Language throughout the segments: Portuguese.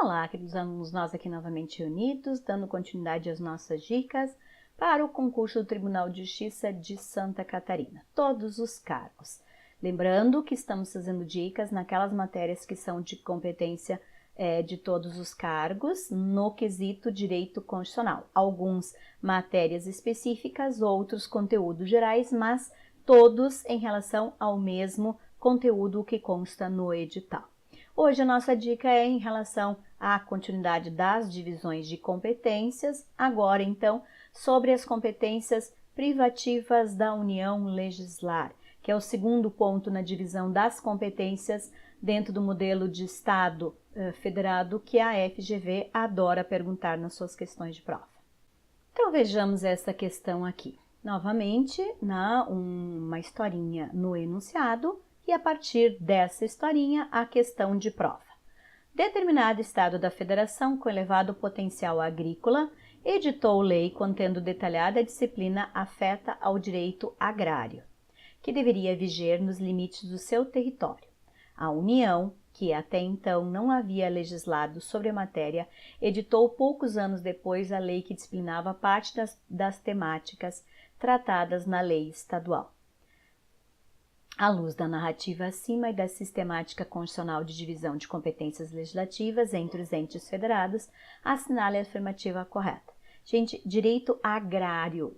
Olá, queridos alunos, nós aqui novamente reunidos, dando continuidade às nossas dicas para o concurso do Tribunal de Justiça de Santa Catarina, todos os cargos. Lembrando que estamos fazendo dicas naquelas matérias que são de competência de todos os cargos no quesito direito constitucional. Alguns matérias específicas, outros conteúdos gerais, mas todos em relação ao mesmo conteúdo que consta no edital. Hoje a nossa dica é em relação à continuidade das divisões de competências, agora então sobre as competências privativas da União legislar, que é o segundo ponto na divisão das competências dentro do modelo de Estado federado que a FGV adora perguntar nas suas questões de prova. Então vejamos essa questão aqui. Novamente, uma historinha no enunciado, e a partir dessa historinha, a questão de prova. Determinado Estado da Federação com elevado potencial agrícola editou lei contendo detalhada disciplina afeta ao direito agrário, que deveria viger nos limites do seu território. A União, que até então não havia legislado sobre a matéria, editou poucos anos depois a lei que disciplinava parte das temáticas tratadas na lei estadual. À luz da narrativa acima e da sistemática constitucional de divisão de competências legislativas entre os entes federados, assinale a afirmativa correta. Gente, direito agrário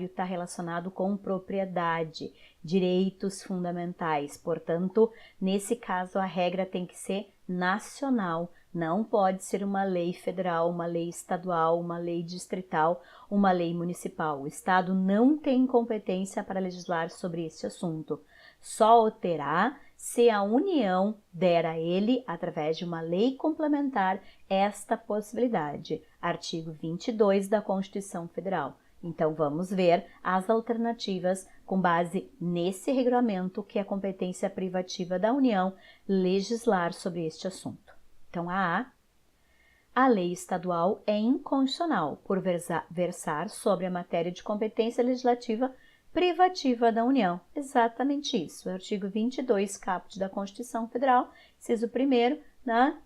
está relacionado com propriedade, direitos fundamentais. Portanto, nesse caso, a regra tem que ser nacional, não pode ser uma lei federal, uma lei estadual, uma lei distrital, uma lei municipal. O Estado não tem competência para legislar sobre esse assunto. Só o terá se a União der a ele, através de uma lei complementar, esta possibilidade. Artigo 22 da Constituição Federal. Então, vamos ver as alternativas com base nesse regulamento que é a competência privativa da União legislar sobre este assunto. Então, a lei estadual é inconstitucional por versar sobre a matéria de competência legislativa privativa da União. Exatamente isso. O artigo 22, caput da Constituição Federal, inciso 1º,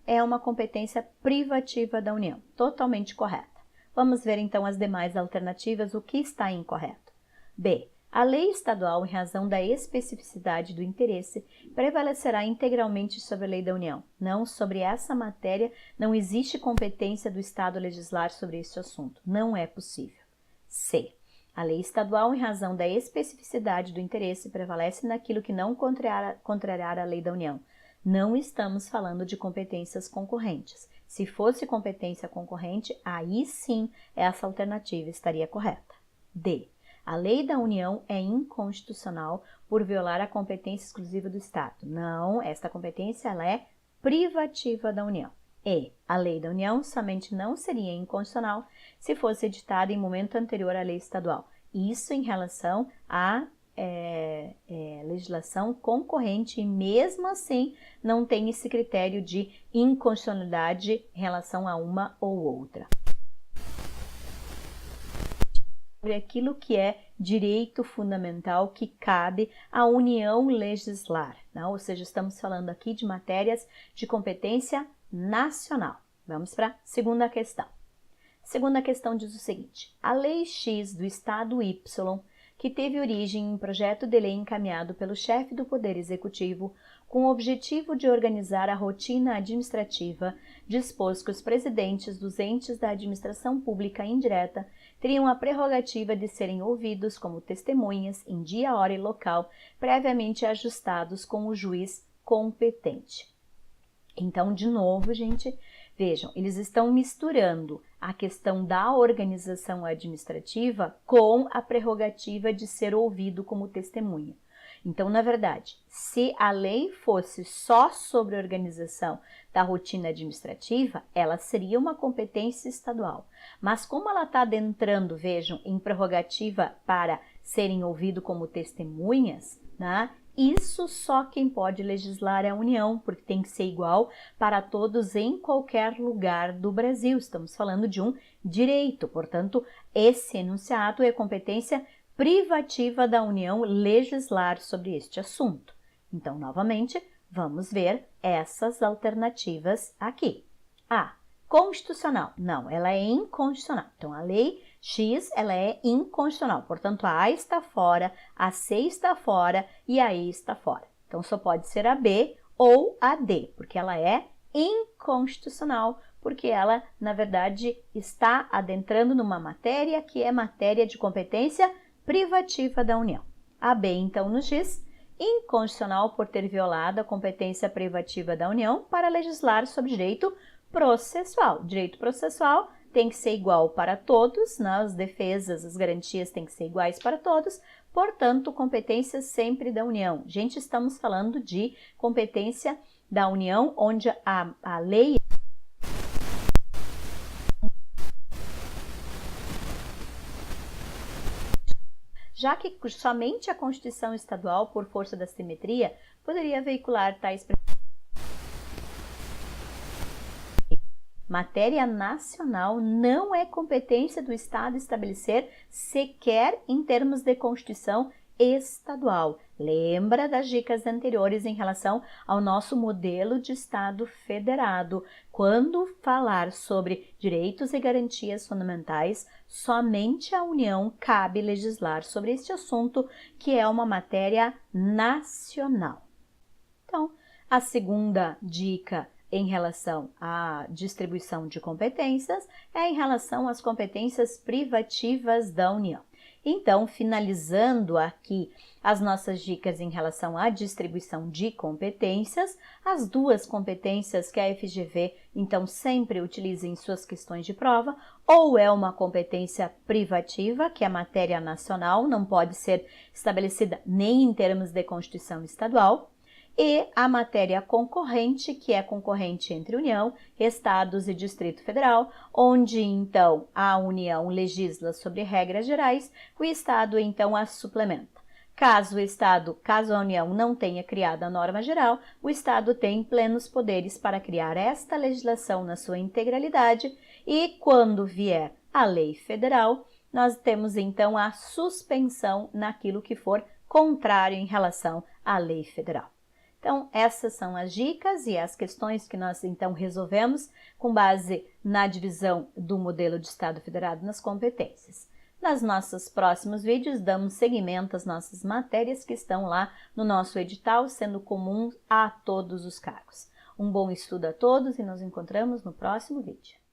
é uma competência privativa da União. Totalmente correta. Vamos ver então as demais alternativas, o que está incorreto. B. A lei estadual, em razão da especificidade do interesse, prevalecerá integralmente sobre a lei da União. Não, sobre essa matéria não existe competência do Estado legislar sobre este assunto. Não é possível. C. A lei estadual, em razão da especificidade do interesse, prevalece naquilo que não contrariar a lei da União. Não estamos falando de competências concorrentes. Se fosse competência concorrente, aí sim essa alternativa estaria correta. D. A lei da União é inconstitucional por violar a competência exclusiva do Estado. Não, esta competência ela é privativa da União. E a lei da União somente não seria inconstitucional se fosse editada em momento anterior à lei estadual. Isso em relação à legislação concorrente, e mesmo assim não tem esse critério de inconstitucionalidade em relação a uma ou outra. Sobre aquilo que é direito fundamental que cabe à União legislar, não? Ou seja, estamos falando aqui de matérias de competência nacional. Vamos para a segunda questão. Segunda questão diz o seguinte: a Lei X do Estado Y, que teve origem em projeto de lei encaminhado pelo chefe do Poder Executivo com o objetivo de organizar a rotina administrativa, dispôs que os presidentes dos entes da administração pública indireta teriam a prerrogativa de serem ouvidos como testemunhas em dia, hora e local, previamente ajustados com o juiz competente. Então, de novo, gente, vejam, eles estão misturando a questão da organização administrativa com a prerrogativa de ser ouvido como testemunha. Então, na verdade, se a lei fosse só sobre a organização da rotina administrativa, ela seria uma competência estadual. Mas como ela está adentrando, vejam, em prerrogativa para serem ouvidos como testemunhas, né? Isso só quem pode legislar é a União, porque tem que ser igual para todos em qualquer lugar do Brasil. Estamos falando de um direito, portanto, esse enunciado é competência privativa da União legislar sobre este assunto. Então, novamente, vamos ver essas alternativas aqui. A. Constitucional. Não, ela é inconstitucional. Então, a lei X, ela é inconstitucional. Portanto, a A está fora, a C está fora e a E está fora. Então, só pode ser a B ou a D, porque ela é inconstitucional, porque ela, na verdade, está adentrando numa matéria que é matéria de competência privativa da União. A B, então, nos diz inconstitucional por ter violado a competência privativa da União para legislar sobre direito processual. Direito processual tem que ser igual para todos, né? As defesas, as garantias têm que ser iguais para todos, portanto, competência sempre da União. Gente, estamos falando de competência da União, onde a lei já que somente a Constituição Estadual, por força da simetria, poderia veicular tais matéria nacional não é competência do Estado estabelecer sequer em termos de Constituição estadual. Lembra das dicas anteriores em relação ao nosso modelo de Estado federado. Quando falar sobre direitos e garantias fundamentais, somente à União cabe legislar sobre este assunto, que é uma matéria nacional. Então, a segunda dica em relação à distribuição de competências é em relação às competências privativas da União. Então, finalizando aqui as nossas dicas em relação à distribuição de competências, as duas competências que a FGV, então, sempre utiliza em suas questões de prova, ou é uma competência privativa, que é matéria nacional, não pode ser estabelecida nem em termos de Constituição Estadual, e a matéria concorrente, que é concorrente entre União, Estados e Distrito Federal, onde então a União legisla sobre regras gerais, o Estado então as suplementa. Caso a União não tenha criado a norma geral, o Estado tem plenos poderes para criar esta legislação na sua integralidade e, quando vier a lei federal, nós temos então a suspensão naquilo que for contrário em relação à lei federal. Então, essas são as dicas e as questões que nós, então, resolvemos com base na divisão do modelo de Estado federado nas competências. Nos nossos próximos vídeos, damos seguimento às nossas matérias que estão lá no nosso edital, sendo comum a todos os cargos. Um bom estudo a todos e nos encontramos no próximo vídeo.